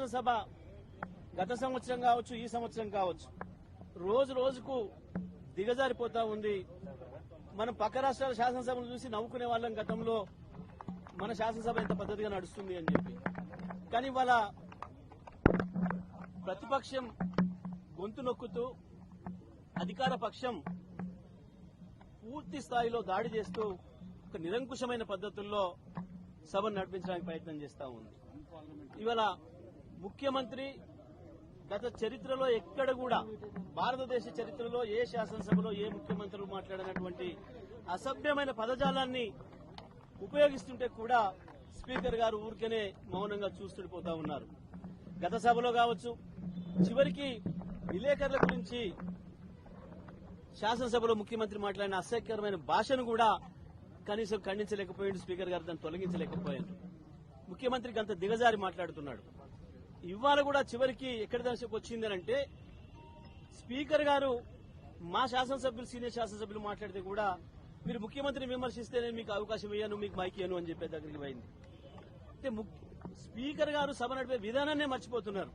శాసనసభ గత సంవత్సరం కావచ్చు, ఈ సంవత్సరం కావచ్చు, రోజు రోజుకు దిగజారిపోతా ఉంది. మనం పక్క రాష్ట్రాల శాసనసభను చూసి నవ్వుకునే వాళ్ళం గతంలో, మన శాసనసభ ఎంత పద్ధతిగా నడుస్తుంది అని చెప్పి. కానీ వాళ్ళ ప్రతిపక్షం గొంతు నొక్కుతూ అధికార పక్షం పూర్తి స్థాయిలో దాడి చేస్తూ ఒక నిరంకుశమైన పద్ధతుల్లో సభను నడిపించడానికి ప్రయత్నం చేస్తా ఉంది. ఇవాళ ముఖ్యమంత్రి గత చరిత్రలో ఎక్కడ కూడా, భారతదేశ చరిత్రలో ఏ శాసనసభలో ఏ ముఖ్యమంత్రులు మాట్లాడినటువంటి అసభ్యమైన పదజాలాన్ని ఉపయోగిస్తుంటే కూడా స్పీకర్ గారు ఊరికనే మౌనంగా చూస్తుండిపోతా ఉన్నారు. గత సభలో కావచ్చు, చివరికి విలేకరుల గురించి శాసనసభలో ముఖ్యమంత్రి మాట్లాడిన అసహ్యకరమైన భాషను కూడా కనీసం ఖండించలేకపోయాడు స్పీకర్ గారు, దాన్ని తొలగించలేకపోయారు. ముఖ్యమంత్రికి అంత దిగజారి మాట్లాడుతున్నాడు. ఇవాళ కూడా చివరికి ఎక్కడి దశకు వచ్చింది అంటే, స్పీకర్ గారు మా శాసనసభ్యులు, సీనియర్ శాసనసభ్యులు మాట్లాడితే కూడా మీరు ముఖ్యమంత్రిని విమర్శిస్తేనే మీకు అవకాశం ఇయ్యాను, మీకు మైక్ ఇయ్యను అని చెప్పే దగ్గరికి పోయింది. అంటే స్పీకర్ గారు సభ నడిపే విధానాన్నే మర్చిపోతున్నారు.